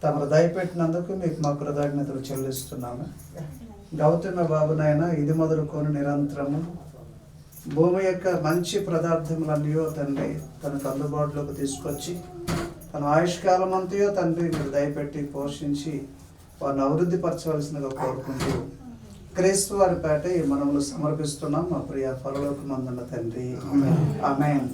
తమరు దయపెట్టినందుకు మీకు మా కృతజ్ఞతలు చెల్లిస్తున్నాము. గౌతమ బాబునైనా ఇది మొదలుకొని నిరంతరము భూమి యొక్క మంచి పదార్థములన్నీ తండ్రి తనకు అందుబాటులోకి తీసుకొచ్చి తన ఆయుష్కాలం అంతయో తండ్రి మీరు దయపెట్టి పోషించి వారిని అభివృద్ధి పరచవలసినగా కోరుకుంటూ క్రీస్తు వారి పేట ఈ మనములు సమర్పిస్తున్నాం మా ప్రియ పరలోకమందున్న తండ్రి. ఆమేన్.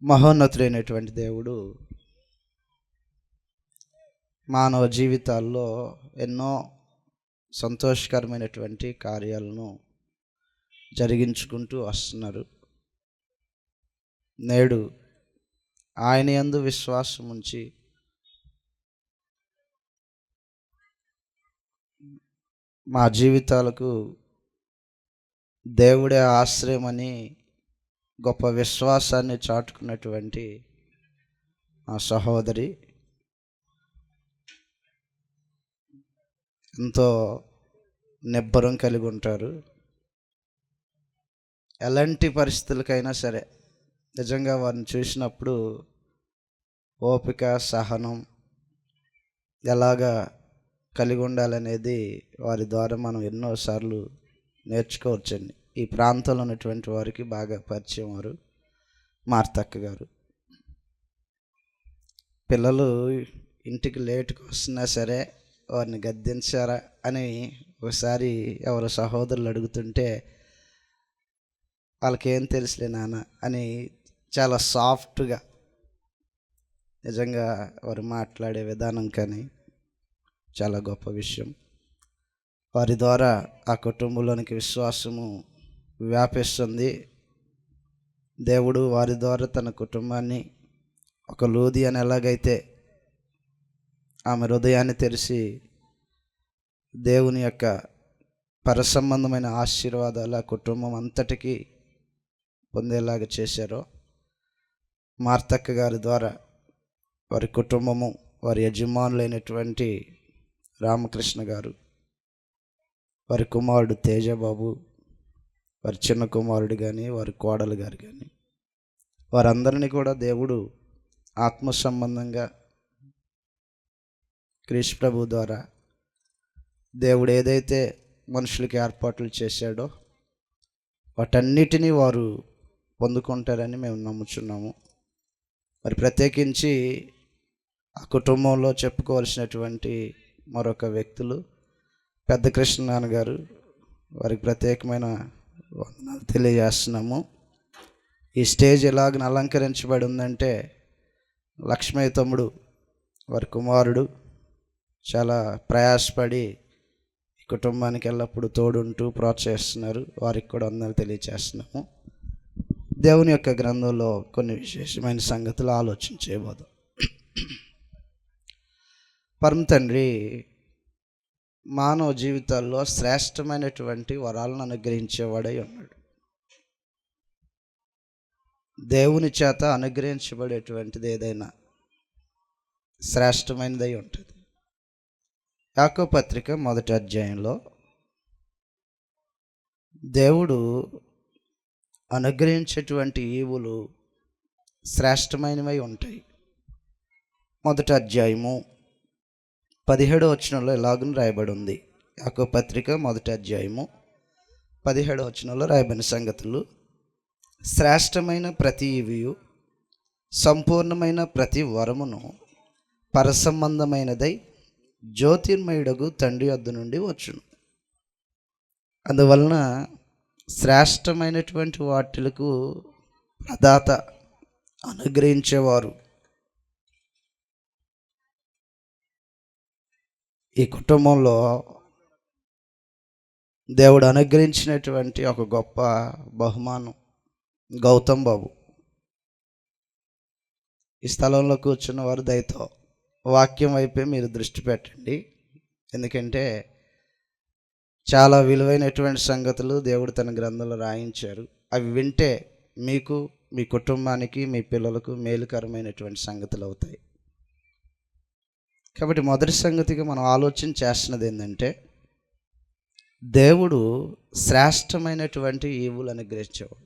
మహోన్నతుడైనటువంటి దేవుడు మానవ జీవితాల్లో ఎన్నో సంతోషకరమైనటువంటి కార్యాలను జరిగించుకుంటూ వస్తున్నారు. నేడు ఆయన యందు విశ్వాసం ఉంచి మా జీవితాలకు దేవుడే ఆశ్రయమని గొప్ప విశ్వాసాన్ని చాటుకున్నటువంటి ఆ సహోదరి ఎంతో నిబ్బరం కలిగి ఉంటారు. ఎలాంటి పరిస్థితులకైనా సరే నిజంగా వారిని చూసినప్పుడు ఓపిక, సహనం ఎలాగా కలిగి ఉండాలనేది వారి ద్వారా మనం ఎన్నోసార్లు నేర్చుకోవచ్చండి. ఈ ప్రాంతంలో ఉన్నటువంటి వారికి బాగా పరిచయం వారు మార్తక్క గారు. పిల్లలు ఇంటికి లేటుకు వస్తున్నా సరే వారిని గద్దించారా అని ఒకసారి ఎవరు సహోదరులు అడుగుతుంటే వాళ్ళకేం తెలుసులే నాన్న అని చాలా సాఫ్ట్గా నిజంగా వారు మాట్లాడే విధానం కానీ చాలా గొప్ప విషయం. వారి ద్వారా ఆ కుటుంబంలోనికి విశ్వాసము వ్యాపిస్తుంది. దేవుడు వారి ద్వారా తన కుటుంబాన్ని ఒక లూది అని ఎలాగైతే ఆమె హృదయాన్ని తెరిచి దేవుని యొక్క పరసంబంధమైన ఆశీర్వాదాలు ఆ కుటుంబం అంతటికీ పొందేలాగా చేశారో మార్తక్క గారి ద్వారా వారి కుటుంబము, వారి యజమానులైనటువంటి రామకృష్ణ గారు, వారి కుమారుడు తేజబాబు, వారి చిన్న కుమారుడు కానీ వారి కోడలు గారు కానీ వారందరినీ కూడా దేవుడు ఆత్మ సంబంధంగా క్రీస్తు ప్రభు ద్వారా దేవుడు ఏదైతే మనుషులకి ఏర్పాట్లు చేశాడో వాటన్నిటినీ వారు పొందుకుంటారని మేము నమ్ముచున్నాము. మరి ప్రత్యేకించి ఆ కుటుంబంలో చెప్పుకోవాల్సినటువంటి మరొక వ్యక్తులు పెద్ద కృష్ణ నాన్నగారు, వారికి ప్రత్యేకమైన వందనాలు తెలియజేస్తున్నాము. ఈ స్టేజ్ ఎలాగ అలంకరించబడి ఉందంటే లక్ష్మయ్య తమ్ముడు వారి కుమారుడు చాలా ప్రయాసపడి ఈ కుటుంబానికి ఎల్లప్పుడూ తోడుంటూ ప్రోత్సహిస్తున్నారు. వారికి కూడా వందనాలు తెలియజేస్తున్నాము. దేవుని యొక్క గ్రంథంలో కొన్ని విశేషమైన సంగతులు ఆలోచన చేయబోదాం. పరమ తండ్రి మానవ జీవితాల్లో శ్రేష్టమైనటువంటి వరాలను అనుగ్రహించేవాడై ఉన్నాడు. దేవుని చేత అనుగ్రహించబడేటువంటిది ఏదైనా శ్రేష్టమైనదై ఉంటుంది. యాకోబు పత్రిక 1వ అధ్యాయంలో దేవుడు అనుగ్రహించేటువంటి ఈవులు శ్రేష్టమైనవై ఉంటాయి. 1వ అధ్యాయము 17వ వచనంలో ఇలాగని రాయబడి ఉంది. యాకోబు పత్రిక 1వ అధ్యాయము 17వ వచనంలో రాయబడిన సంగతులు: శ్రేష్టమైన ప్రతి ఈవియు సంపూర్ణమైన ప్రతి వరమును పరసంబంధమైనదై జ్యోతిర్మయుడగు తండ్రి వద్ద నుండి వచ్చును. అందువలన శ్రేష్టమైనటువంటి వాటిలకు ప్రదాత, అనుగ్రహించేవారు ఈ కుటుంబంలో దేవుడు అనుగ్రహించినటువంటి ఒక గొప్ప బహుమానం గౌతమ్ బాబు. ఈ స్థలంలో కూర్చున్న వారు దయతో వాక్యం వైపే మీరు దృష్టి పెట్టండి. ఎందుకంటే చాలా విలువైనటువంటి సంగతులు దేవుడు తన గ్రంథంలో రాయించారు. అవి వింటే మీకు, మీ కుటుంబానికి, మీ పిల్లలకు మేలుకరమైనటువంటి సంగతులు అవుతాయి. కాబట్టి మొదటి సంగతిగా మనం ఆలోచన చేస్తున్నది ఏంటంటే, దేవుడు శ్రేష్టమైనటువంటి ఈవులు అనుగ్రహించేవాడు.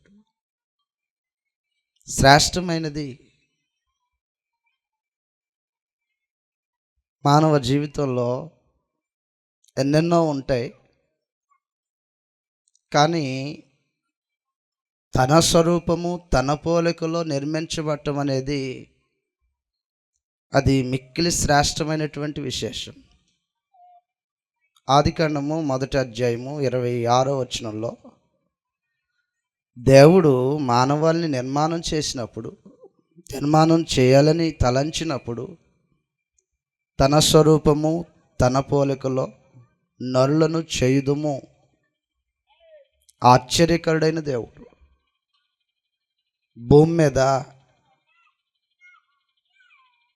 శ్రేష్టమైనది మానవ జీవితంలో ఎన్నెన్నో ఉంటాయి. కానీ తన స్వరూపము, తన పోలికలో నిర్మించబడటం అనేది అది మిక్కిలి శ్రేష్టమైనటువంటి విశేషం. ఆదికాండము 1వ అధ్యాయము 26వ వచనంలో దేవుడు మానవాళిని నిర్మాణం చేయాలని తలంచినప్పుడు తన స్వరూపము, తన పోలికలో నరులను చేయుదుము. ఆశ్చర్యకరుడైన దేవుడు భూమి మీద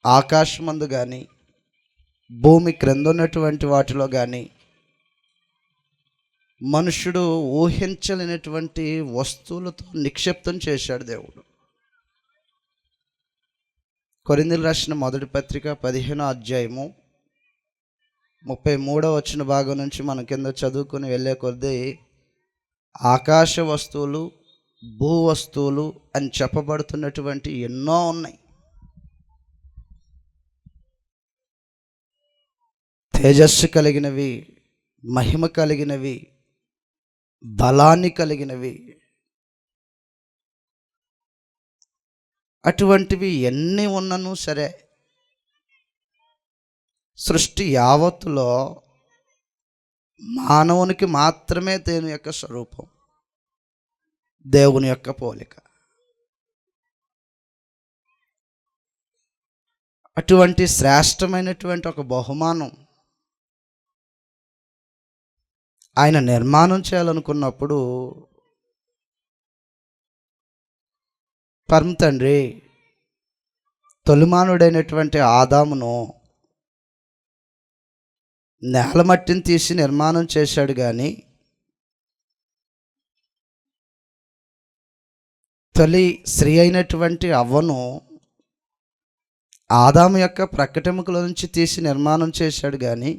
ఆకాశమందు కానీ భూమి క్రింద ఉన్నటువంటి వాటిలో కానీ మనుషుడు ఊహించలేనటువంటి వస్తువులతో నిక్షిప్తం చేశాడు దేవుడు. కొరింథీయులకు రాసిన మొదటి పత్రిక 15వ అధ్యాయము 33వ వచన భాగం నుంచి మనం కింద చదువుకుని వెళ్ళే కొద్దీ ఆకాశ వస్తువులు, భూ వస్తువులు అని చెప్పబడుతున్నటువంటి ఎన్నో ఉన్నాయి. తేజస్సు కలిగినవి, మహిమ కలిగినవి, బలాన్ని కలిగినవి, అటువంటివి ఎన్ని ఉన్నను సరే సృష్టి యావత్తులో మానవునికి మాత్రమే దేవుని యొక్క స్వరూపం, దేవుని యొక్క పోలిక. అటువంటి శ్రేష్టమైనటువంటి ఒక బహుమానం ఆయన నిర్మాణం చేయాలనుకున్నప్పుడు పరమ తండ్రి తొలిమానుడైనటువంటి ఆదామును నేలమట్టిని తీసి నిర్మాణం చేశాడు. కానీ తొలి స్త్రీ అయినటువంటి అవ్వను ఆదాము యొక్క ప్రక్కటెముకల నుంచి తీసి నిర్మాణం చేశాడు. కానీ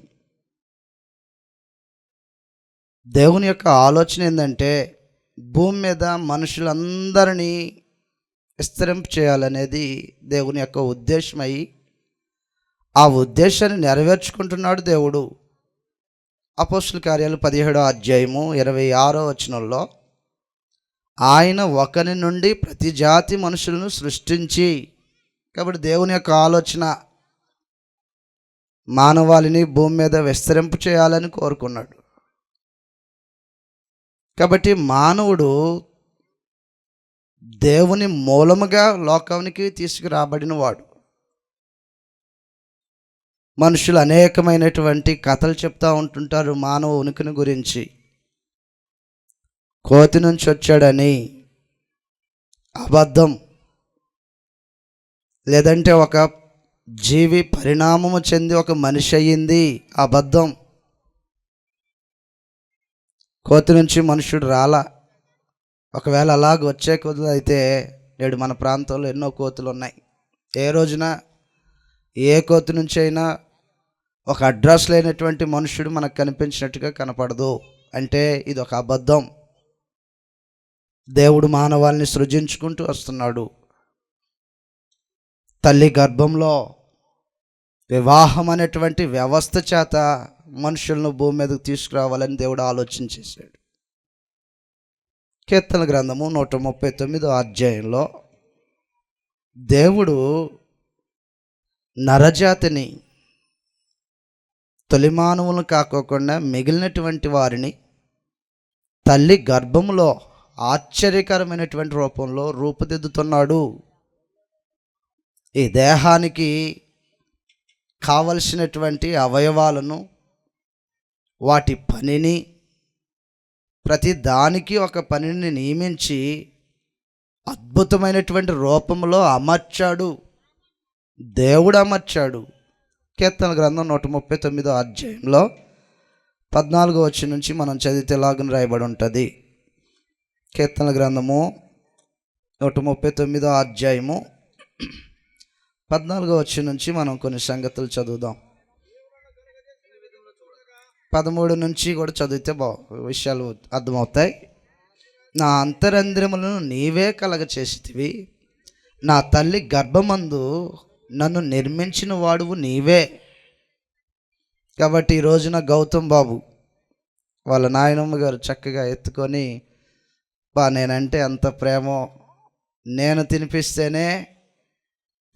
దేవుని యొక్క ఆలోచన ఏంటంటే భూమి మీద మనుషులందరినీ విస్తరింప చేయాలనేది దేవుని యొక్క ఉద్దేశమై ఆ ఉద్దేశాన్ని నెరవేర్చుకుంటున్నాడు దేవుడు. అపోస్తుల కార్యాలు 17వ అధ్యాయము 26వ వచనంలో ఆయన ఒకరి నుండి ప్రతి జాతి మనుషులను సృష్టించి, కాబట్టి దేవుని యొక్క ఆలోచన మానవాళిని భూమి మీద విస్తరింప చేయాలని కోరుకున్నాడు. కాబట్టి మానవుడు దేవుని మూలముగా లోకానికి తీసుకురాబడిన వాడు. మనుషులు అనేకమైనటువంటి కథలు చెప్తూ ఉంటుంటారు మానవ ఉనికిని గురించి. కోతి నుంచి వచ్చాడని అబద్ధం, లేదంటే ఒక జీవి పరిణామము చెంది ఒక మనిషి అయ్యింది, అబద్ధం. కోతి నుంచి మనుషుడు రాలా. ఒకవేళ అలాగ వచ్చే కోతులు అయితే నేడు మన ప్రాంతంలో ఎన్నో కోతులు ఉన్నాయి. ఏ రోజున ఏ కోతి నుంచి అయినా ఒక అడ్రస్ లేనటువంటి మనుషుడు మనకు కనిపించినట్టుగా కనపడదు. అంటే ఇది ఒక అబద్ధం. దేవుడు మానవాళిని సృజించుకుంటూ వస్తున్నాడు. తల్లి గర్భంలో వివాహం అనేటువంటి వ్యవస్థ చేత మనుషులను భూమి మీదకు తీసుకురావాలని దేవుడు ఆలోచన చేశాడు. కీర్తన గ్రంథము 139వ అధ్యాయంలో దేవుడు నరజాతిని, తొలి మానవులను కాకోకుండా మిగిలినటువంటి వారిని తల్లి గర్భములో ఆశ్చర్యకరమైనటువంటి రూపంలో రూపుదిద్దుతున్నాడు. ఈ దేహానికి కావలసినటువంటి అవయవాలను, వాటి పనిని, ప్రతి దానికి ఒక పనిని నియమించి అద్భుతమైనటువంటి రూపంలో అమర్చాడు. దేవుడు అమర్చాడు. కీర్తన గ్రంథం 139వ అధ్యాయంలో 14వ వచనం నుంచి మనం చదివితే లాగున రాయబడి ఉంటుంది. కీర్తన గ్రంథము 139వ అధ్యాయము 14వ వచనం నుంచి మనం కొన్ని సంగతులు చదువుదాం. 13 నుంచి కూడా చదివితే విషయాలు అర్థమవుతాయి. నా అంతరంద్రములను నీవే కలగ చేసితివి, నా తల్లి గర్భమందు నన్ను నిర్మించిన వాడువు నీవే. కాబట్టి ఈ రోజున గౌతమ్ బాబు వాళ్ళ నాయనమ్మ గారు చక్కగా ఎత్తుకొని, నేనంటే అంత ప్రేమో, నేను తినిపిస్తేనే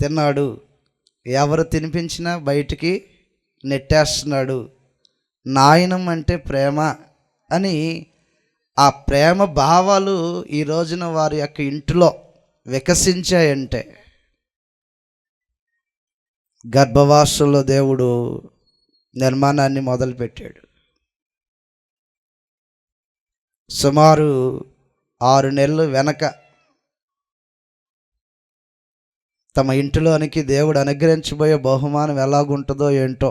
తిన్నాడు, ఎవరు తినిపించినా బయటికి నెట్టేస్తున్నాడు, నాయనం అంటే ప్రేమ అని ఆ ప్రేమ భావాలు ఈ రోజున వారి యొక్క ఇంటిలో వికసించాయంటే గర్భవాసంలో దేవుడు నిర్మాణాన్ని మొదలుపెట్టాడు. సుమారు 6 నెలలు వెనక తమ ఇంటిలోనికి దేవుడు అనుగ్రహించబోయే బహుమానం ఎలాగుంటుందో ఏంటో,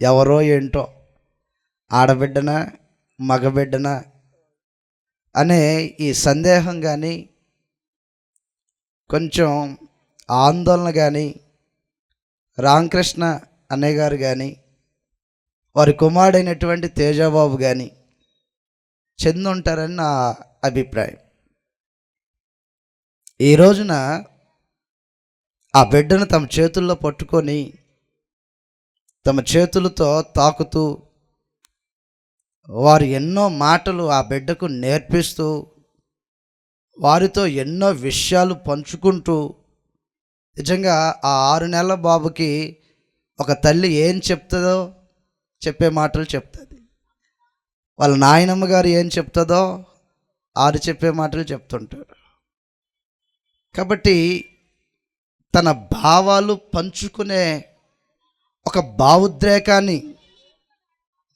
ఎవరో ఏంటో, ఆడబిడ్డనా మగబిడ్డనా అనే ఈ సందేహం కానీ, కొంచెం ఆందోళన కానీ రామకృష్ణ అన్నయ్య గారు కానీ వారి కుమారుడైనటువంటి తేజబాబు కానీ చెంది ఉంటారని నా అభిప్రాయం. ఈ రోజున ఆ బిడ్డను తమ చేతుల్లో పట్టుకొని తమ చేతులతో తాకుతూ వారు ఎన్నో మాటలు ఆ బిడ్డకు నేర్పిస్తూ వారితో ఎన్నో విషయాలు పంచుకుంటూ, నిజంగా ఆ 6 నెలల బాబుకి ఒక తల్లి ఏం చెప్తుందో చెప్పే మాటలు చెప్తుంది, వాళ్ళ నాయనమ్మ గారు ఏం చెప్తుందో ఆరు చెప్పే మాటలు చెప్తుంటారు. కాబట్టి తన భావాలు పంచుకునే ఒక భావోద్రేకాన్ని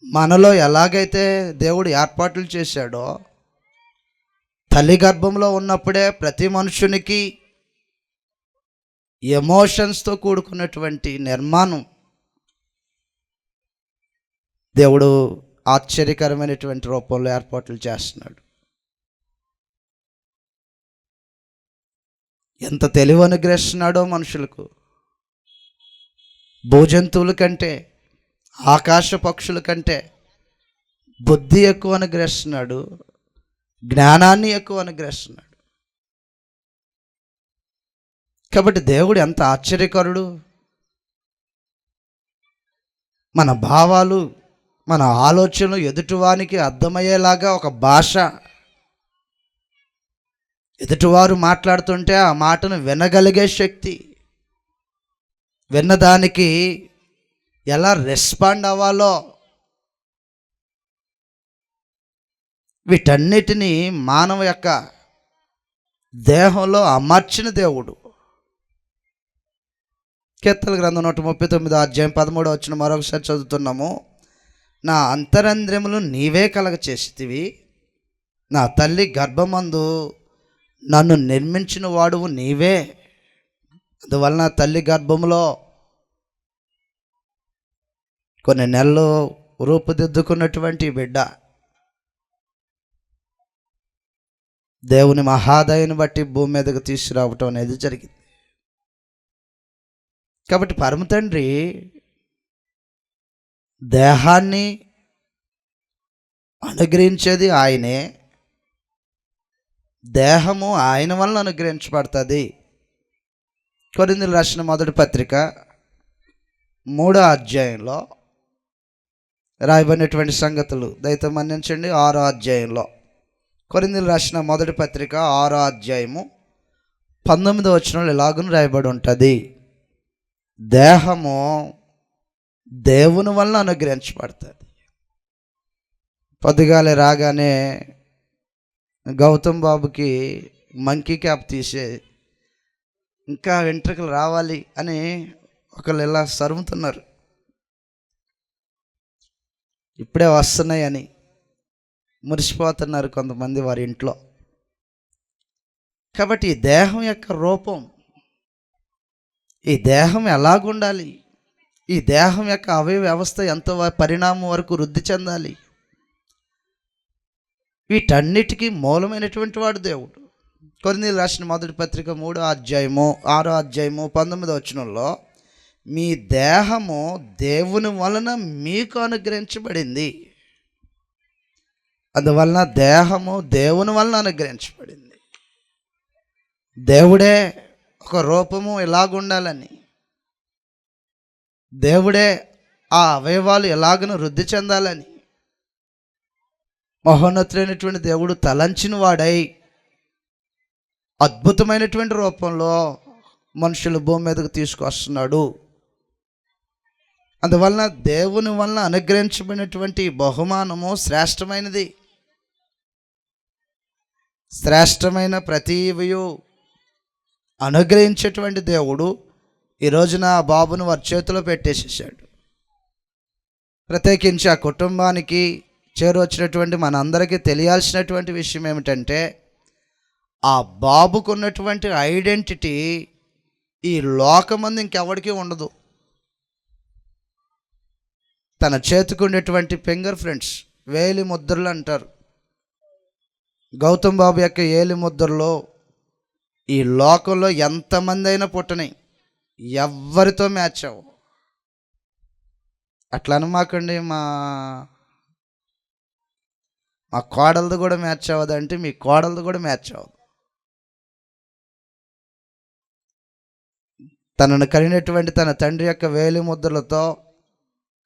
మనలో ఎలాగైతే దేవుడు ఏర్పాట్లు చేశాడో, తల్లి గర్భంలో ఉన్నప్పుడే ప్రతి మనుషునికి ఎమోషన్స్తో కూడుకున్నటువంటి నిర్మాణం దేవుడు ఆశ్చర్యకరమైనటువంటి రూపంలో ఏర్పాట్లు చేస్తున్నాడు. ఎంత తెలివి అనుగ్రహిస్తున్నాడో మనుషులకు. భూజంతువుల కంటే, ఆకాశ పక్షుల కంటే బుద్ధి ఎక్కువ అనుగ్రహిస్తున్నాడు, జ్ఞానాన్ని ఎక్కువ అనుగ్రహిస్తున్నాడు. కాబట్టి దేవుడు ఎంత ఆశ్చర్యకరుడు. మన భావాలు, మన ఆలోచనలు ఎదుటివానికి అర్థమయ్యేలాగా ఒక భాష, ఎదుటివారు మాట్లాడుతుంటే ఆ మాటను వినగలిగే శక్తి, విన్నదానికి ఎలా రెస్పాండ్ అవ్వాలో, వీటన్నిటినీ మానవ యొక్క దేహంలో అమర్చిన దేవుడు. కీర్తనల గ్రంథం 139 అధ్యాయం 13 వచ్చిన మరొకసారి చదువుతున్నాము. నా అంతరంద్రియములు నీవే కలగ చేసితివి, నా తల్లి గర్భమందు నన్ను నిర్మించిన వాడువు నీవే. అందువలన తల్లి గర్భంలో కొన్ని నెలలు రూపుదిద్దుకున్నటువంటి బిడ్డ దేవుని మహాదయను బట్టి భూమి మీదకు తీసుకురావటం అనేది జరిగింది. కాబట్టి పరమ తండ్రి దేహాన్ని అనుగ్రహించేది ఆయనే, దేహము ఆయన వలన అనుగ్రహించబడుతుంది. కొరింథీయులకు రాసిన మొదటి పత్రిక 3వ అధ్యాయంలో రాయబడినటువంటి సంగతులు దయతో మన్నించండి. 6వ అధ్యాయంలో, కొరింథీయులకు రాసిన మొదటి పత్రిక 6వ అధ్యాయము 19వ వచనంలో ఇలాగున రాయబడి ఉంటుంది, దేహము దేవుని వలన అనుగ్రహించబడుతుంది. పొద్దుగాలే రాగానే గౌతమ్ బాబుకి మంకీ క్యాప్ తీసే, ఇంకా వెంట్రుకలు రావాలి అని ఒకళ్ళు ఇలా సరుముతున్నారు, ఇప్పుడే వస్తున్నాయని మురిసిపోతున్నారు కొంతమంది వారి ఇంట్లో. కాబట్టి ఈ దేహం యొక్క రూపం, ఈ దేహం ఎలాగుండాలి, ఈ దేహం యొక్క అవయవ వ్యవస్థ ఎంత పరిణామం వరకు వృద్ధి చెందాలి, వీటన్నిటికీ మూలమైనటువంటి వాడు దేవుడు. కొరింథీయులకు రాసిన మొదటి పత్రిక 3వ అధ్యాయము 6వ అధ్యాయము 19వ వచనంలో, మీ దేహము దేవుని వలన మీకు అనుగ్రహించబడింది. అందువలన దేహము దేవుని వలన అనుగ్రహించబడింది. దేవుడే ఒక రూపము ఎలాగుండాలని, దేవుడే ఆ అవయవాలు ఎలాగను వృద్ధి చెందాలని మహోన్నతులైనటువంటి దేవుడు తలంచిన వాడై అద్భుతమైనటువంటి రూపంలో మనుషులు భూమి మీదకు తీసుకొస్తున్నాడు. అందువలన దేవుని వలన అనుగ్రహించబడినటువంటి బహుమానము శ్రేష్టమైనది. శ్రేష్టమైన ప్రతివయు అనుగ్రహించేటువంటి దేవుడు ఈ రోజున ఆ బాబును వారి చేతిలో పెట్టేసేసాడు. ప్రత్యేకించి ఆ కుటుంబానికి చేరొచ్చినటువంటి మనందరికీ తెలియాల్సినటువంటి విషయం ఏమిటంటే, ఆ బాబుకు ఉన్నటువంటి ఐడెంటిటీ ఈ లోకమంది ఇంకెవడికి ఉండదు. తన చేతికి ఉండేటువంటి ఫింగర్ ప్రింట్స్, వేలి ముద్రలు అంటారు. గౌతమ్ బాబు యొక్క ఏలి ముద్రలో ఈ లోకంలో ఎంతమంది అయినా పుట్టని, ఎవ్వరితో మ్యాచ్ అవ్వవు. అట్లా అనమాకండి, మా కోడలది కూడా మ్యాచ్ అవ్వదంటే మీ కోడలది కూడా మ్యాచ్ అవ్వదు. తనను కలిగినటువంటి తన తండ్రి యొక్క వేలి ముద్రలతో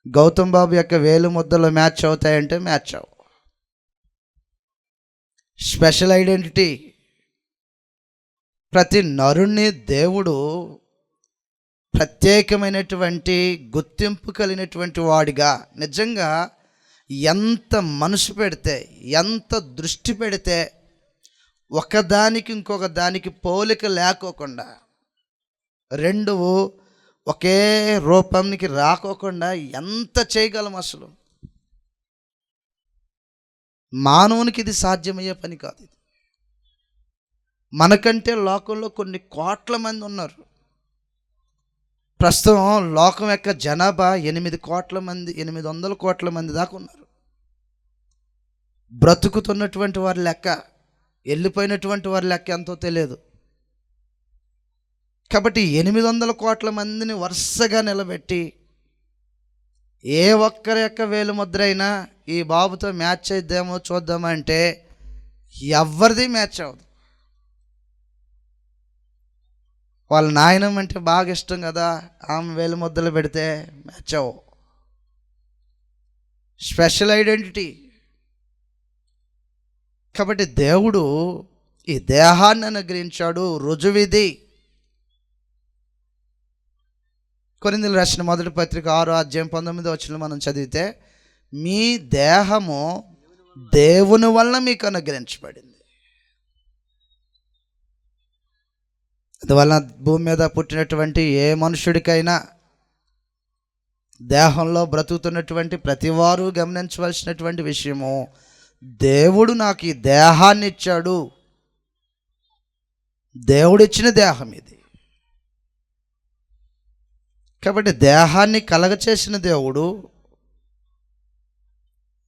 గౌతమ్ బాబు యొక్క వేలి ముద్రలు మ్యాచ్ అవుతాయంటే మ్యాచ్ అవ్వవు. Special identity. ప్రతి నరుణ్ణి దేవుడు ప్రత్యేకమైనటువంటి గుర్తింపు కలిగినటువంటి వాడిగా, నిజంగా ఎంత మనసు పెడితే, ఎంత దృష్టి పెడితే, ఒకదానికి ఇంకొక దానికి పోలిక లేకోకుండా, రెండు ఒకే రూపానికి రాకోకుండా ఎంత చేయగలం అసలు? మానవునికి ఇది సాధ్యమయ్యే పని కాదు. ఇది మనకంటే లోకంలో కొన్ని కోట్ల మంది ఉన్నారు. ప్రస్తుతం లోకం యొక్క జనాభా 8 కోట్ల మంది, 800 కోట్ల మంది దాకా ఉన్నారు. బ్రతుకుతున్నటువంటి వారి లెక్క, వెళ్ళిపోయినటువంటి వారి లెక్క ఎంతో తెలియదు. కాబట్టి 800 కోట్ల మందిని వరుసగా నిలబెట్టి ఏ ఒక్కరి యొక్క వేలుముద్ర అయినా ఈ బాబుతో మ్యాచ్ అయిద్దేమో చూద్దామంటే ఎవరిది మ్యాచ్ అవ్వదు. వాళ్ళ నాయనమ్మ అంటే బాగా ఇష్టం కదా, ఆమె వేలుముద్రలు పెడితే మ్యాచ్ అవ్వవు. Special identity. కాబట్టి దేవుడు ఈ దేహాన్ని అనుగ్రహించాడు, రుజువిది. కొరింథీయులకు రాసిన మొదటి పత్రిక 6:19 మనం చదివితే, మీ దేహము దేవుని వలన మీకు అనుగ్రహించబడింది. అందువలన భూమి మీద పుట్టినటువంటి ఏ మనుషుడికైనా, దేహంలో బ్రతుకుతున్నటువంటి ప్రతివారు గమనించవలసినటువంటి విషయము, దేవుడు నాకు ఈ దేహాన్ని ఇచ్చాడు, దేవుడిచ్చిన దేహం ఇది. కాబట్టి దేహాన్ని కలగచేసిన దేవుడు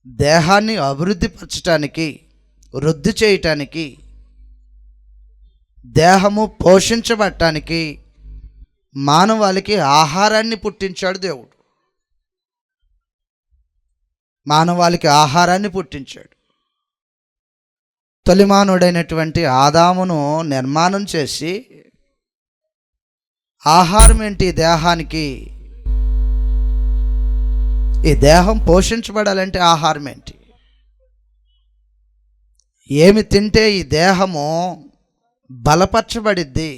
దేహాన్ని అభివృద్ధి పరచటానికి, వృద్ధి చేయటానికి, దేహము పోషించబడటానికి మానవాళికి ఆహారాన్ని పుట్టించాడు దేవుడు. మానవాళికి ఆహారాన్ని పుట్టించాడు. తొలిమానుడైనటువంటి ఆదామును నిర్మాణం చేసి, ఆహారం ఏంటి దేహానికి? ఈ దేహం పోషించబడాలంటే ఆహారం ఏంటి? ఏమి తింటే ఈ దేహము బలపరచబడిద్ది?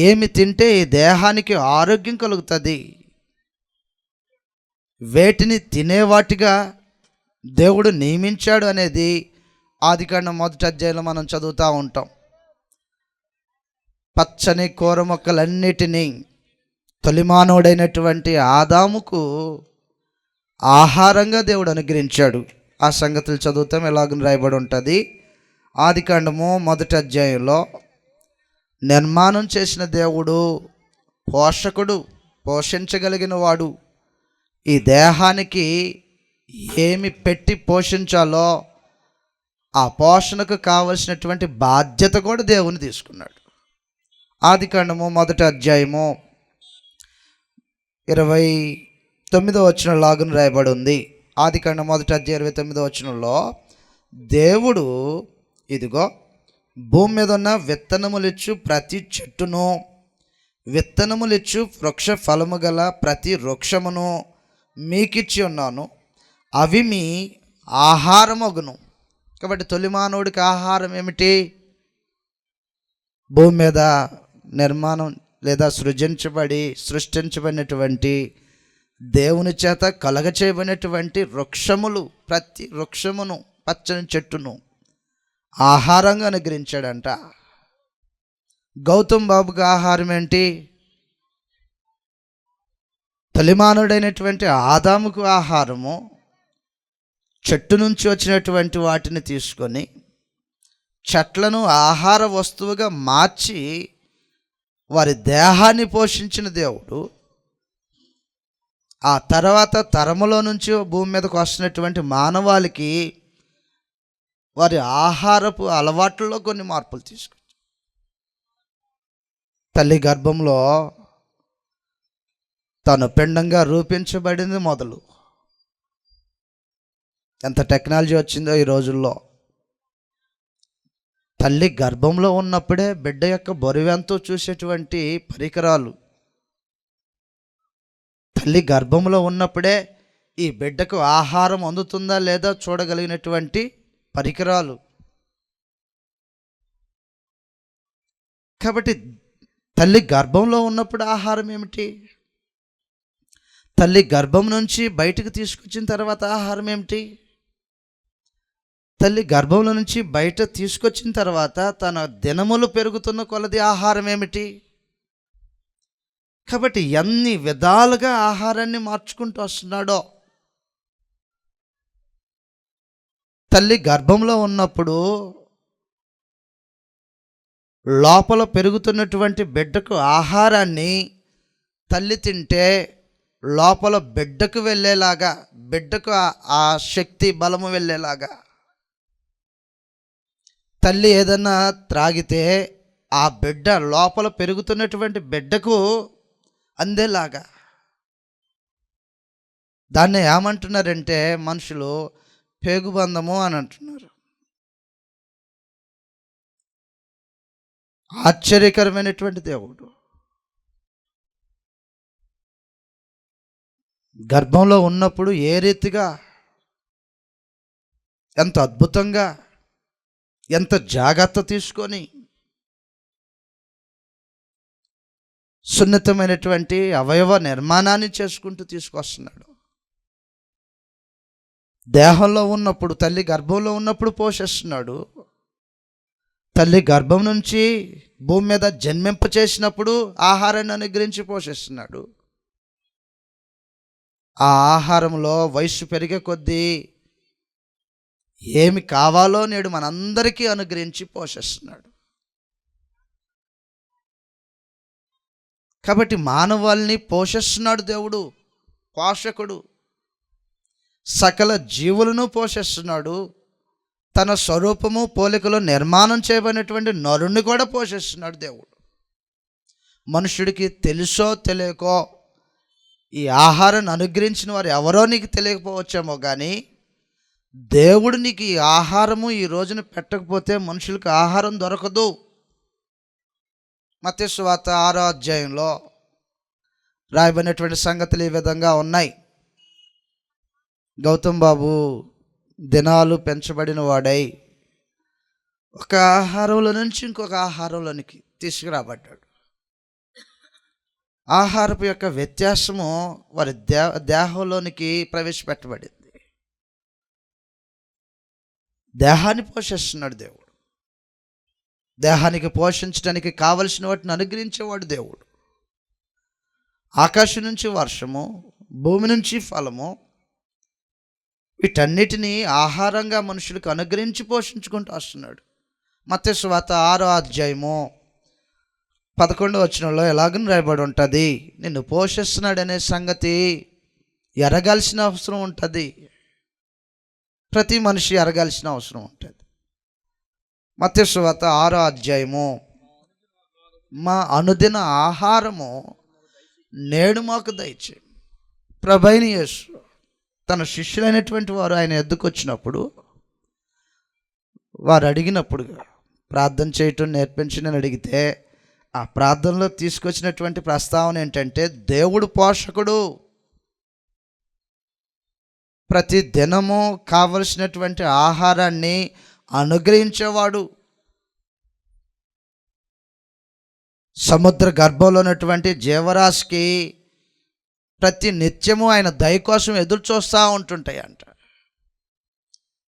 ఏమి తింటే ఈ దేహానికి ఆరోగ్యం కలుగుతుంది? వేటిని తినేవాటిగా దేవుడు నియమించాడు అనేది ఆదికాండం 1వ అధ్యాయంలో మనం చదువుతూ ఉంటాం. పచ్చని కూర మొక్కలన్నిటినీ తొలిమానవుడైనటువంటి ఆదాముకు ఆహారంగా దేవుడు అనుగ్రహించాడు. ఆ సంగతులు చదువుతాం. ఎలాగని రాయబడి ఉంటుంది. ఆదికాండము 1వ అధ్యాయంలో, నిర్మాణం చేసిన దేవుడు పోషకుడు, పోషించగలిగిన వాడు. ఈ దేహానికి ఏమి పెట్టి పోషించాలో ఆ పోషణకు కావలసినటువంటి బాధ్యత కూడా దేవుని తీసుకున్నాడు. ఆదికాండము 1వ అధ్యాయము 29వ లాగున రాయబడి ఉంది. ఆదికాండం 1వ అధ్యాయం 29వ దేవుడు, ఇదిగో భూమి మీద ఉన్న విత్తనములిచ్చు ప్రతి చెట్టును, విత్తనములిచ్చు వృక్ష ఫలము గల ప్రతి వృక్షమును మీకిచ్చి ఉన్నాను, అవి మీ ఆహారమగును. కాబట్టి తొలి మానవుడికి ఆహారం ఏమిటి? భూమి మీద నిర్మాణం లేదా సృష్టించబడినటువంటి దేవుని చేత కలగచేయబడినటువంటి వృక్షములు, ప్రతి వృక్షమును, పచ్చని చెట్టును ఆహారంగా అనుగ్రహించాడంట. గౌతమ్ బాబుకి ఆహారం ఏంటి? తొలిమానుడైనటువంటి ఆదాముకు ఆహారము చెట్టు నుంచి వచ్చినటువంటి వాటిని తీసుకొని చెట్లను ఆహార వస్తువుగా మార్చి వారి దేహాన్ని పోషించిన దేవుడు, ఆ తర్వాత తరములో నుంచి భూమి మీదకు వస్తున్నటువంటి మానవాళికి వారి ఆహారపు అలవాట్లలో కొన్ని మార్పులు తీసుకొచ్చారు. తల్లి గర్భంలో తను పిండంగా రూపించబడింది మొదలు. ఎంత టెక్నాలజీ వచ్చిందో ఈ రోజుల్లో. తల్లి గర్భంలో ఉన్నప్పుడే బిడ్డ యొక్క బరువెంతో చూసేటువంటి పరికరాలు, తల్లి గర్భంలో ఉన్నప్పుడే ఈ బిడ్డకు ఆహారం అందుతుందా లేదా చూడగలిగినటువంటి పరికరాలు. కాబట్టి తల్లి గర్భంలో ఉన్నప్పుడు ఆహారం ఏమిటి? తల్లి గర్భం నుంచి బయటకు తీసుకొచ్చిన తర్వాత ఆహారం ఏమిటి? తల్లి గర్భంలో నుంచి బయట తీసుకొచ్చిన తర్వాత తన దినములు పెరుగుతున్న కొలది ఆహారం ఏమిటి? కాబట్టి ఎన్ని విధాలుగా ఆహారాన్ని మార్చుకుంటూ వస్తున్నాడో. తల్లి గర్భంలో ఉన్నప్పుడు లోపల పెరుగుతున్నటువంటి బిడ్డకు ఆహారాన్ని తల్లి తింటే లోపల బిడ్డకు వెళ్ళేలాగా, బిడ్డకు ఆ శక్తి బలము వెళ్ళేలాగా. తల్లి ఏదన్నా త్రాగితే ఆ బిడ్డ లోపల పెరుగుతున్నటువంటి బిడ్డకు అందేలాగా. దాన్ని ఏమంటున్నారంటే మనుషులు పేగుబంధము అని అంటున్నారు. ఆశ్చర్యకరమైనటువంటి దేవుడు. గర్భంలో ఉన్నప్పుడు ఏ రీతిగా, ఎంత అద్భుతంగా, ఎంత జాగ్రత్త తీసుకొని సున్నితమైనటువంటి అవయవ నిర్మాణాన్ని చేసుకుంటూ తీసుకొస్తున్నాడు. దేహంలో ఉన్నప్పుడు, తల్లి గర్భంలో ఉన్నప్పుడు పోషిస్తున్నాడు. తల్లి గర్భం నుంచి భూమి మీద జన్మింప చేసినప్పుడు ఆహారాన్ని అనుగ్రహించి పోషిస్తున్నాడు. ఆ ఆహారంలో వయస్సు పెరిగే కొద్దీ ఏమి కావాలో నేడు మనందరికీ అనుగ్రహించి పోషిస్తున్నాడు. కాబట్టి మానవాల్ని పోషిస్తున్నాడు దేవుడు, పోషకుడు. సకల జీవులను పోషిస్తున్నాడు. తన స్వరూపము పోలికలో నిర్మాణం చేయబడినటువంటి నరుణ్ణి కూడా పోషిస్తున్నాడు దేవుడు. మనుషుడికి తెలుసో తెలియకో ఈ ఆహారాన్ని అనుగ్రహించిన వారు ఎవరో నీకు తెలియకపోవచ్చేమో, కానీ దేవుడు నీకు ఈ ఆహారము ఈ రోజున పెట్టకపోతే మనుషులకు ఆహారం దొరకదు. మత్తయి సువార్త 6వ అధ్యాయంలో రాయబడినటువంటి సంగతులు ఈ విధంగా ఉన్నాయి. గౌతమ్ బాబు దినాలు పెంచబడిన వాడై ఒక ఆహారంలో నుంచి ఇంకొక ఆహారంలోనికి తీసుకురాబడ్డాడు. ఆహారపు యొక్క వ్యత్యాసము వారి దేహంలోనికి ప్రవేశపెట్టబడింది. దేహాన్ని పోషిస్తున్నాడు దేవుడు. దేహానికి పోషించడానికి కావలసిన వాటిని అనుగ్రహించేవాడు దేవుడు. ఆకాశం నుంచి వర్షము, భూమి నుంచి ఫలము, వీటన్నిటినీ ఆహారంగా మనుషులకు అనుగ్రహించి పోషించుకుంటూ వస్తున్నాడు. మత్తయి సువార్త 6వ అధ్యాయము 11వ వచనంలో ఎలాగని రాయబడి ఉంటుంది, నిన్ను పోషిస్తున్నాడనే సంగతి ఎరగాల్సిన అవసరం ఉంటుంది. ప్రతి మనిషి ఎరగాల్సిన అవసరం ఉంటుంది. మత్తయి సువార్త 6వ అధ్యాయము, మా అనుదిన ఆహారము నేడు మాకు దయచేయి. ప్రభువైన యేసు తన శిష్యులైనటువంటి వారు ఆయన ఎద్దుకు వచ్చినప్పుడు, వారు అడిగినప్పుడు ప్రార్థన చేయటం నేర్పించి నేను అడిగితే, ఆ ప్రార్థనలో తీసుకొచ్చినటువంటి ప్రస్తావన ఏంటంటే దేవుడు పోషకుడు. ప్రతి దినము కావలసినటువంటి ఆహారాన్ని అనుగ్రహించేవాడు. సముద్ర గర్భంలో ఉన్నటువంటి జీవరాశికి ప్రతి నిత్యము ఆయన దయ కోసం ఎదురు చూస్తూ ఉంటుంటాయంట.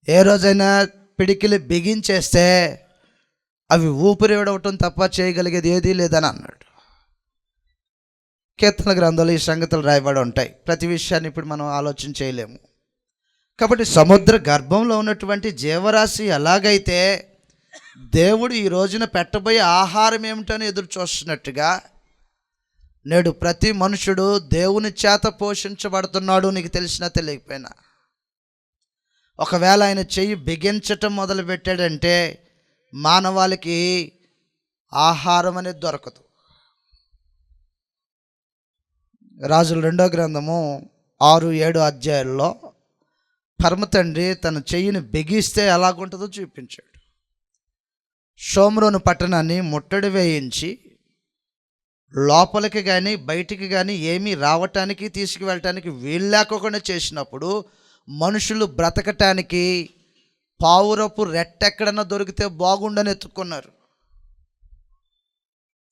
ఏ రోజైనా పిడికిలి బిగించేస్తే అవి ఊపిరి విడవటం తప్ప చేయగలిగేది ఏదీ లేదని అన్నాడు. కీర్తన గ్రంథంలో ఈ సంగతులు రాయబడి ఉంటాయి. ప్రతి విషయాన్ని ఇప్పుడు మనం ఆలోచన చేయలేము. కాబట్టి సముద్ర గర్భంలో ఉన్నటువంటి జీవరాశి ఎలాగైతే దేవుడు ఈ రోజున పెట్టబోయే ఆహారం ఏమిటని ఎదురు చూస్తున్నట్టుగా నేడు ప్రతి మనుషుడు దేవుని చేత పోషించబడుతున్నాడు. నీకు తెలిసినా తెలియకపోయినా, ఒకవేళ ఆయన చెయ్యి బిగించటం మొదలుపెట్టాడంటే మానవాళికి ఆహారం అనేది దొరకదు. రాజుల 2వ గ్రంథము 6-7 అధ్యాయాల్లో పరమ తండ్రి తన చెయ్యిని బిగిస్తే ఎలాగుంటుందో చూపించాడు. షోమ్రోను పట్టణాన్ని ముట్టడి వేయించి లోపలికి కానీ బయటికి కానీ ఏమీ రావటానికి తీసుకువెళ్ళటానికి వీలు లేకుండా చేసినప్పుడు మనుషులు బ్రతకటానికి పావురపు రెట్టెక్కడన్నా దొరికితే బాగుండని ఎత్తుకున్నారు.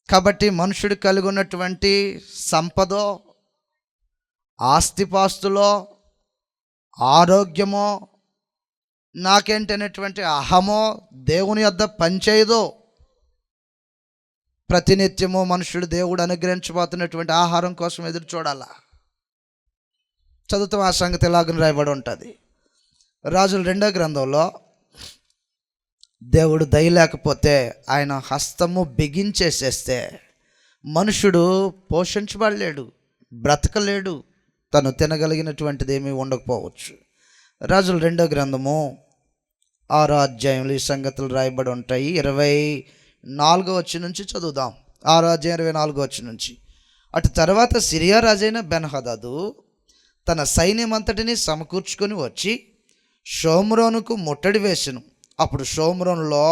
కాబట్టి మనుషుడు కలిగి ఉన్నటువంటి సంపదో, ఆస్తిపాస్తులో, ఆరోగ్యమో, నాకేంటనేటువంటి అహమో దేవుని యొద్ద పనిచేయదో. ప్రతినిత్యము మనుషుడు దేవుడు అనుగ్రహించబోతున్నటువంటి ఆహారం కోసం ఎదురు చూడాలా. చదువుతాం ఆ సంగతి ఎలాగని రాయబడి ఉంటుంది. రాజుల 2వ గ్రంథంలో దేవుడు దయ లేకపోతే ఆయన హస్తము బిగించేసేస్తే మనుషుడు పోషించబడలేడు, బ్రతకలేడు, తను తినగలిగినటువంటిది ఏమీ ఉండకపోవచ్చు. రాజుల 2వ గ్రంథము 6వ అధ్యాయంలో ఈ సంగతులు రాయబడి ఉంటాయి. 4వ నుంచి చదువుదాం. 6:24 నుంచి. అటు తర్వాత సిరియా రాజైన బెన్హదదు తన సైన్యమంతటిని సమకూర్చుకొని వచ్చి షోమ్రోనుకు ముట్టడి వేసెను. అప్పుడు షోమ్రోనులో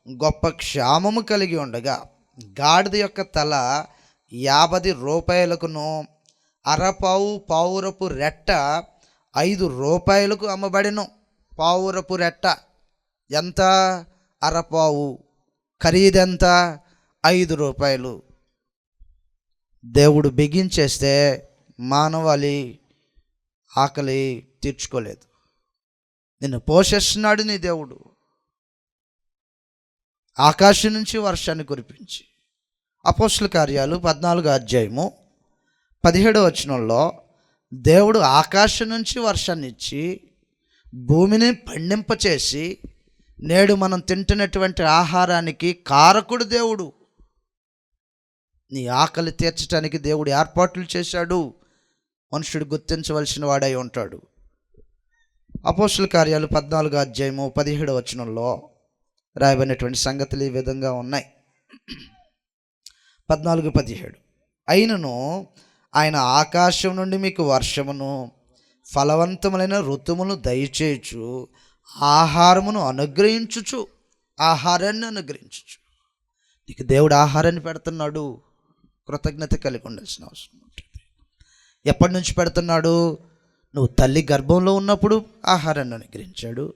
గొప్ప క్షామము కలిగి ఉండగా గాడిద యొక్క తల 50 రూపాయలకును అరపావు పావురపు రెట్ట 5 రూపాయలకు అమ్మబడెను. పావురపు రెట్ట ఎంత? అరపావు. ఖరీదెంత? 5 రూపాయలు. దేవుడు బిగించేస్తే మానవాళి ఆకలి తీర్చుకోలేదు. నిన్ను పోషిస్తున్నాడు నీ దేవుడు. ఆకాశం నుంచి వర్షాన్ని కురిపించి. అపోస్తల కార్యాలు 14:17 దేవుడు ఆకాశం నుంచి వర్షాన్ని ఇచ్చి భూమిని పండింపచేసి నేడు మనం తింటున్నటువంటి ఆహారానికి కారకుడు దేవుడు. నీ ఆకలి తీర్చడానికి దేవుడు ఏర్పాట్లు చేశాడు. మనుషుడు గుర్తించవలసిన వాడై ఉంటాడు. అపోస్తల కార్యాలు 14:17 రాయబడినటువంటి సంగతులు ఈ విధంగా ఉన్నాయి. 14:17 అయినను ఆయన ఆకాశం నుండి మీకు వర్షమును ఫలవంతములైన ఋతువులను దయచేయచ్చు ఆహారాన్ని అనుగ్రహించుచు. నీకు దేవుడు ఆహారాన్ని పెడుతున్నాడు. కృతజ్ఞత కలిగి ఉండాల్సిన అవసరం ఉంటుంది. ఎప్పటి నుంచి పెడుతున్నాడు? నువ్వు తల్లి గర్భంలో ఉన్నప్పుడు ఆహారాన్ని అనుగ్రహించాడు.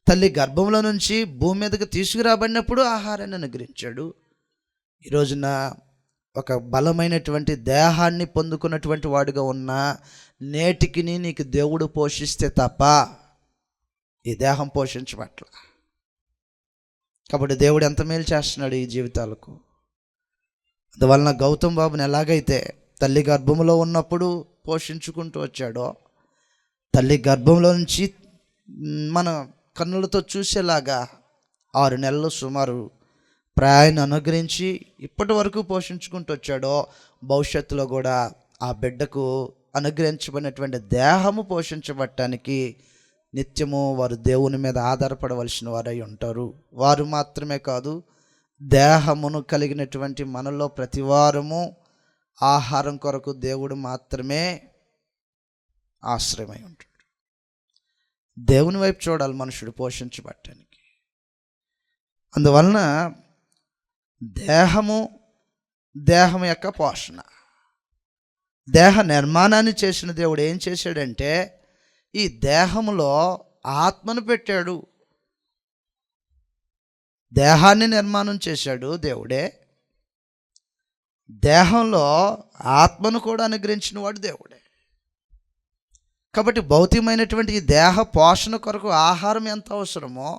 తల్లి గర్భంలో నుంచి భూమి మీదకి తీసుకురాబడినప్పుడు ఆహారాన్ని అనుగ్రహించాడు. ఈ రోజున ఒక బలమైనటువంటి దేహాన్ని పొందుకున్నటువంటి వాడుగా ఉన్న నేటికి నీకు దేవుడు పోషిస్తే తప్ప ఈ దేహం పోషించబట్ల. కాబట్టి దేవుడు ఎంత మేలు చేస్తున్నాడు ఈ జీవితాలకు. అందువలన గౌతమ్ బాబుని ఎలాగైతే తల్లి గర్భంలో ఉన్నప్పుడు పోషించుకుంటూ వచ్చాడో, తల్లి గర్భంలో నుంచి మన కన్నులతో చూసేలాగా 6 నెలలు సుమారు ప్రాయాన్ని అనుగ్రహించి ఇప్పటి వరకు పోషించుకుంటూ వచ్చాడో, భవిష్యత్తులో కూడా ఆ బిడ్డకు అనుగ్రహించబడినటువంటి దేహము పోషించబడటానికి నిత్యము వారు దేవుని మీద ఆధారపడవలసిన వారై ఉంటారు. వారు మాత్రమే కాదు, దేహమును కలిగినటువంటి మనలో ప్రతి వారము ఆహారం కొరకు దేవుడు మాత్రమే ఆశ్రయమై ఉంటాడు. దేవుని వైపు చూడాలి మనుషుడు పోషించబడటానికి. అందువలన దేహం యొక్క పోషణ, దేహ నిర్మాణాన్ని చేసిన దేవుడు ఏం చేశాడంటే ఈ దేహములో ఆత్మను పెట్టాడు. దేహాన్ని నిర్మాణం చేశాడు దేవుడే. దేహంలో ఆత్మను కూడా అనుగ్రహించిన వాడు దేవుడే. కాబట్టి భౌతికమైనటువంటి ఈ దేహ పోషణ కొరకు ఆహారం ఎంత అవసరమో,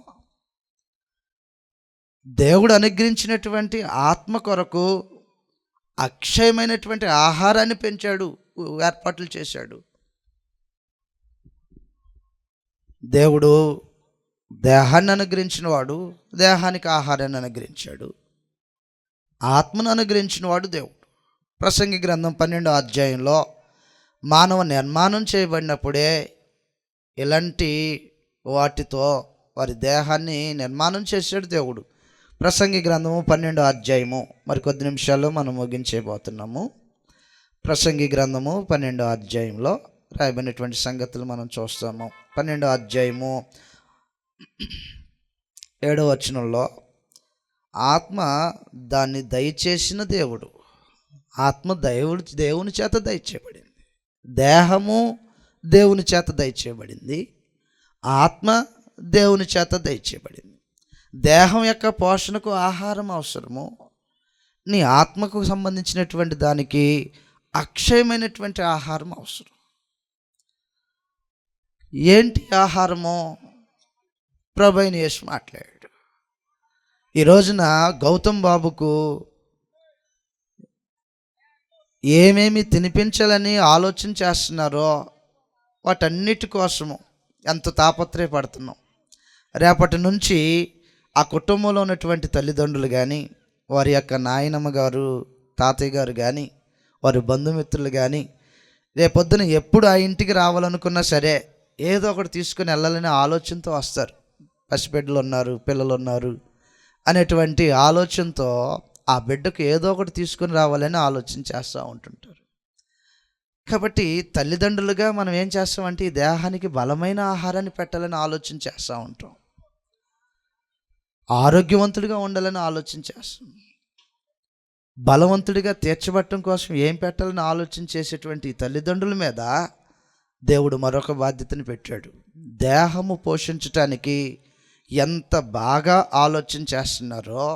దేవుడు అనుగ్రహించినటువంటి ఆత్మ కొరకు అక్షయమైనటువంటి ఆహారాన్ని పెంచాడు, ఏర్పాట్లు చేశాడు. దేవుడు దేహాన్ని అనుగ్రహించిన వాడు, దేహానికి ఆహారాన్ని అనుగ్రహించాడు. ఆత్మను అనుగ్రహించిన వాడు దేవుడు. ప్రసంగి గ్రంథం 12వ మానవ నిర్మాణం చేయబడినప్పుడే ఇలాంటి వాటితో వారి దేహాన్ని నిర్మాణం చేశాడు దేవుడు. ప్రసంగి గ్రంథము 12వ మరి కొద్ది నిమిషాల్లో మనం ముగించేయబోతున్నాము. ప్రసంగి గ్రంథము 12వ రాయబడినటువంటి సంగతులు మనం చూస్తాము. 12వ ఆత్మ దాన్ని దయచేసిన దేవుడు. ఆత్మ దేవుని చేత దయచేయబడింది. దేహము దేవుని చేత దయచేయబడింది. ఆత్మ దేవుని చేత దయచేయబడింది. దేహం యొక్క పోషణకు ఆహారం అవసరము. నీ ఆత్మకు సంబంధించినటువంటి దానికి అక్షయమైనటువంటి ఆహారం అవసరం. ఏంటి ఆహారము? ప్రభువైన యేసు మాట్లాడాడు. ఈ రోజున గౌతమ్ బాబుకు ఏమేమి తినిపించాలని ఆలోచన చేస్తున్నారో వాటన్నిటి కోసము ఎంత తాపత్రయపడుతున్నాం. రేపటి నుంచి ఆ కుటుంబంలో ఉన్నటువంటి తల్లిదండ్రులు కానీ, వారి యొక్క నాయనమ్మ గారు, తాతయ్య గారు కానీ, వారి బంధుమిత్రులు కానీ రేపొద్దున ఎప్పుడు ఆ ఇంటికి రావాలనుకున్నా సరే ఏదో ఒకటి తీసుకుని వెళ్ళాలనే ఆలోచనతో వస్తారు. పసిబిడ్డలు ఉన్నారు, పిల్లలు ఉన్నారు, అనేటువంటి ఆలోచనతో ఆ బిడ్డకు ఏదో ఒకటి తీసుకుని రావాలని ఆలోచన చేస్తూ ఉంటుంటారు. కాబట్టి తల్లిదండ్రులుగా మనం ఏం చేస్తామంటే ఈ దేహానికి బలమైన ఆహారాన్ని పెట్టాలని ఆలోచన చేస్తూ ఉంటాం, ఆరోగ్యవంతుడిగా ఉండాలని ఆలోచన చేస్తాం, బలవంతుడిగా తీర్చబట్టడం కోసం ఏం పెట్టాలని ఆలోచన చేసేటువంటి తల్లిదండ్రుల మీద దేవుడు మరొక బాధ్యతను పెట్టాడు. దేహము పోషించటానికి ఎంత బాగా ఆలోచన చేస్తున్నారో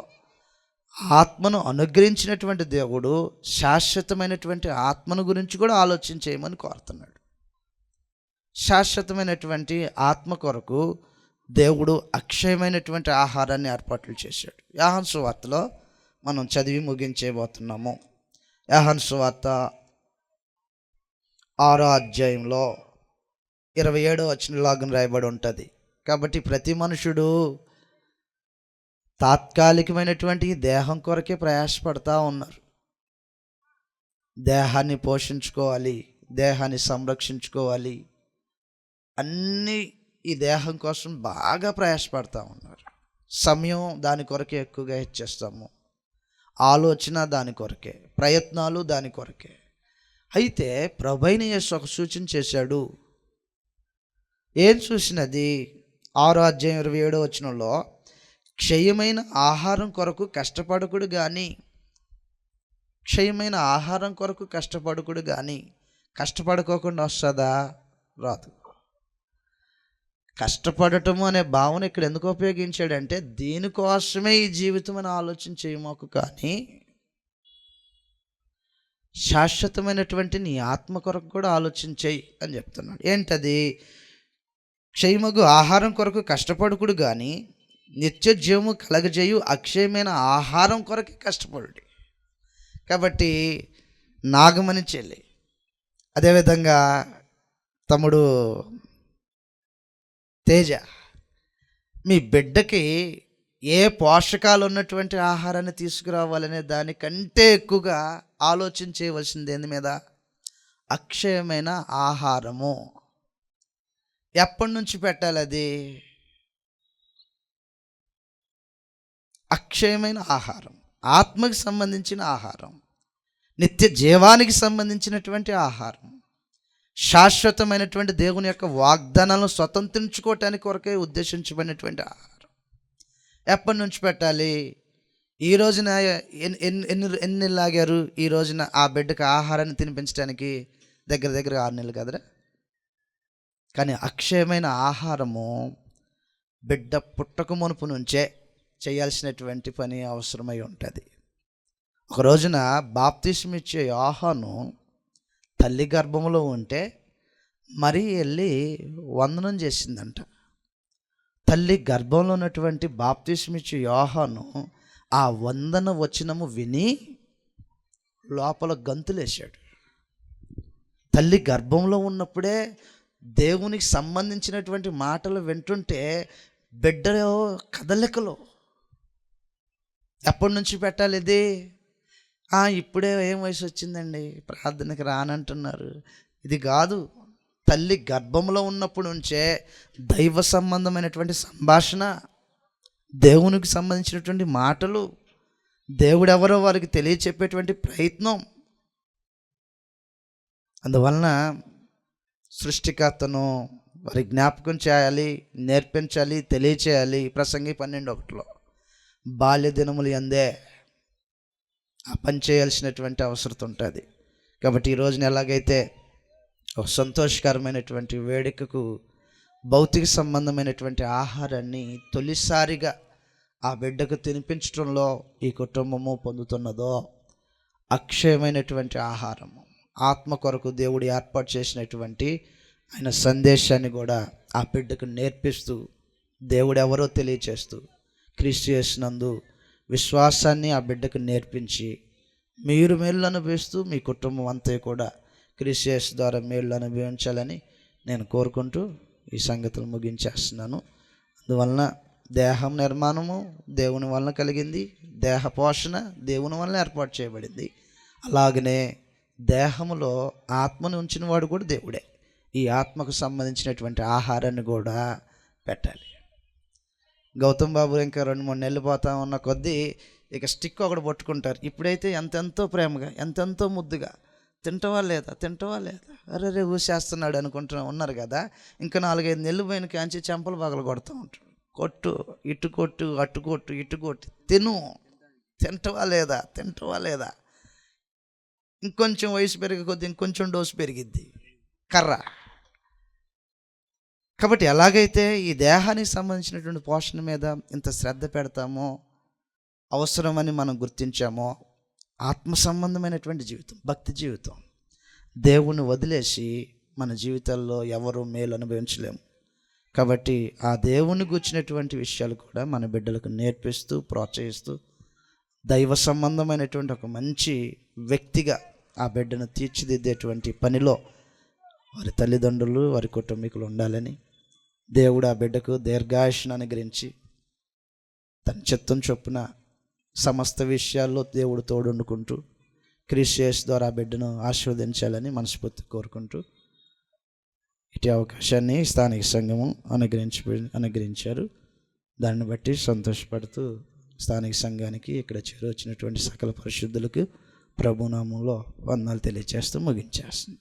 ఆత్మను అనుగ్రహించినటువంటి దేవుడు శాశ్వతమైనటువంటి ఆత్మను గురించి కూడా ఆలోచన చేయమని కోరుతున్నాడు. శాశ్వతమైనటువంటి ఆత్మ కొరకు దేవుడు అక్షయమైనటువంటి ఆహారాన్ని ఏర్పాట్లు చేశాడు. యోహాను సువార్తలో మనం చదివి ముగించేయబోతున్నాము. యోహాను సువార్త 6వ అధ్యాయంలో 27వ వచనంలాగా రాయబడి ఉంటుంది. కాబట్టి ప్రతి మనుషుడు తాత్కాలికమైనటువంటి దేహం కొరకే ప్రయాసపడతా ఉన్నారు. దేహాన్ని పోషించుకోవాలి, దేహాన్ని సంరక్షించుకోవాలి, అన్నీ ఈ దేహం కోసం బాగా ప్రయాసపడతా ఉన్నారు. సమయం దాని కొరకే ఎక్కువగా ఇచ్చేస్తాము, ఆలోచన దాని కొరకే, ప్రయత్నాలు దాని కొరకే. అయితే ప్రభువైన యేసు ఒక సూచన చేశాడు. ఏం చూసినది? 6వ అధ్యాయం 27వ వచనంలో క్షయమైన ఆహారం కొరకు కష్టపడకుడు కానీ, క్షయమైన ఆహారం కొరకు కష్టపడకుడు కానీ కష్టపడుకోకుండా వస్తుందా? రాదు. కష్టపడటము అనే భావన ఇక్కడ ఎందుకు ఉపయోగించాడంటే దీనికోసమే ఈ జీవితం అని ఆలోచన చేయమాకు, కానీ శాశ్వతమైనటువంటి నీ ఆత్మ కొరకు కూడా ఆలోచన చేయి అని చెప్తున్నాడు. ఏంటది? క్షయమగు ఆహారం కొరకు కష్టపడుకుడు కానీ నిత్య జీవము కలగజేయు అక్షయమైన ఆహారం కొరకే కష్టపడు. కాబట్టి నాగమణి చెల్లి, అదేవిధంగా తమ్ముడు తేజ, మీ బిడ్డకి ఏ పోషకాలు ఉన్నటువంటి ఆహారాన్ని తీసుకురావాలనే దానికంటే ఎక్కువగా ఆలోచన చేయవలసింది ఏంది మీద? అక్షయమైన ఆహారము. ఎప్పటి నుంచి పెట్టాలి అది? అక్షయమైన ఆహారం, ఆత్మకి సంబంధించిన ఆహారం, నిత్య జీవానికి సంబంధించినటువంటి ఆహారం, శాశ్వతమైనటువంటి దేవుని యొక్క వాగ్దానాలను స్వతంత్రించుకోవటానికి కొరకే ఉద్దేశించబడినటువంటి ఆహారం. ఎప్పటి నుంచి పెట్టాలి? ఈ రోజున ఎన్ని లాగారు? ఈ రోజున ఆ బిడ్డకు ఆహారాన్ని తినిపించడానికి దగ్గర 6 నెలలు కదరా. కానీ అక్షయమైన ఆహారము బిడ్డ పుట్టక మునుపు నుంచే చేయాల్సినటువంటి పని అవసరమై ఉంటుంది. ఒక రోజున బాప్తిస్మం ఇచ్చే యోహాను తల్లి గర్భంలో ఉంటే మరీ వెళ్ళి వందనం చేసిందంట. తల్లి గర్భంలో ఉన్నటువంటి బాప్తిస్మం ఇచ్చే యోహాను ఆ వందన వచనము విని లోపల గంతులేశాడు. తల్లి గర్భంలో ఉన్నప్పుడే దేవునికి సంబంధించినటువంటి మాటలు వింటుంటే బిడ్డలో కదలికలు. ఎప్పటి నుంచి పెట్టాలి ఇది? ఇప్పుడే ఏం వయసు వచ్చిందండి, ప్రార్థనకి రానంటున్నారు. ఇది కాదు. తల్లి గర్భంలో ఉన్నప్పుడు నుంచే దైవ సంబంధమైనటువంటి సంభాషణ, దేవునికి సంబంధించినటువంటి మాటలు, దేవుడెవరో వారికి తెలియచెప్పేటువంటి ప్రయత్నం. అందువలన సృష్టికర్తను వారి జ్ఞాపకం చేయాలి, నేర్పించాలి, తెలియచేయాలి. ప్రసంగి 12:1 బాల్య దినములు యందే ఆ పని చేయాల్సినటువంటి అవసరం ఉంటుంది. కాబట్టి ఈ రోజున ఎలాగైతే ఒక సంతోషకరమైనటువంటి వేడుకకు భౌతిక సంబంధమైనటువంటి ఆహారాన్ని తొలిసారిగా ఆ బిడ్డకు తినిపించడంలో ఈ కుటుంబము పొందుతున్నదో, అక్షయమైనటువంటి ఆహారము, ఆత్మ కొరకు దేవుడు ఏర్పాటు చేసినటువంటి ఆయన సందేశాన్ని కూడా ఆ బిడ్డకు నేర్పిస్తూ, దేవుడు ఎవరో తెలియచేస్తూ, క్రీస్తు యేసునందు విశ్వాసాన్ని ఆ బిడ్డకు నేర్పించి మీరు మేలు అనుభవిస్తూ మీ కుటుంబం అంతా కూడా క్రీస్తు యేసు ద్వారా మేలు అనుభవించాలని నేను కోరుకుంటూ ఈ సంగతులు ముగించేస్తున్నాను. అందువలన దేహం నిర్మాణము దేవుని వలన కలిగింది, దేహ పోషణ దేవుని వలన ఏర్పాటు చేయబడింది. అలాగనే దేహములో ఆత్మను ఉంచిన వాడు కూడా దేవుడే. ఈ ఆత్మకు సంబంధించినటువంటి ఆహారాన్ని కూడా పెట్టాలి. గౌతమ్ బాబు ఇంకా 2-3 నెలలు పోతా ఉన్న కొద్దీ ఇక స్టిక్ ఒకటి పట్టుకుంటారు. ఇప్పుడైతే ఎంతెంతో ప్రేమగా, ఎంతెంతో ముద్దుగా తింటవా లేదా అరే ఊసేస్తున్నాడు అనుకుంటున్నా ఉన్నారు కదా. ఇంకా 4-5 నెలలు పోయిన కాంచి చెంపలు పగలు కొడుతూ ఉంటాడు. కొట్టు, ఇటు కొట్టు, అటు కొట్టు, ఇటు కొట్టు, తింటవా లేదా. ఇంకొంచెం వయసు పెరిగే కొద్దీ ఇంకొంచెం డోసు పెరిగిద్ది కర్ర. కాబట్టి ఎలాగైతే ఈ దేహానికి సంబంధించినటువంటి పోషణ మీద ఇంత శ్రద్ధ పెడతామో, అవసరమని మనం గుర్తించామో, ఆత్మ సంబంధమైనటువంటి జీవితం, భక్తి జీవితం, దేవుణ్ణి వదిలేసి మన జీవితాల్లో ఎవరు మేలు అనుభవించలేము. కాబట్టి ఆ దేవుని గూర్చినటువంటి విషయాలు కూడా మన బిడ్డలకు నేర్పిస్తూ, ప్రోత్సహిస్తూ, దైవ సంబంధమైనటువంటి ఒక మంచి వ్యక్తిగా ఆ బిడ్డను తీర్చిదిద్దేటువంటి పనిలో వారి తల్లిదండ్రులు, వారి కుటుంబీకులు ఉండాలని దేవుడు ఆ బిడ్డకు దీర్ఘాయుష్ను అనుగ్రహించి తన చిత్తం చొప్పున సమస్త విషయాల్లో దేవుడు తోడుండుకుంటూ క్రీస్తు యేసు ద్వారా ఆ బిడ్డను ఆశీర్వదించాలని మనస్ఫూర్తి కోరుకుంటూ ఇటు అవకాశాన్ని స్థానిక సంఘము అనుగ్రహించారు. దాన్ని బట్టి సంతోషపడుతూ స్థానిక సంఘానికి ఇక్కడ చేరొచ్చినటువంటి సకల పరిశుద్ధులకు ప్రభునామంలో వందనాలు తెలియజేస్తూ ముగించేస్తుంది.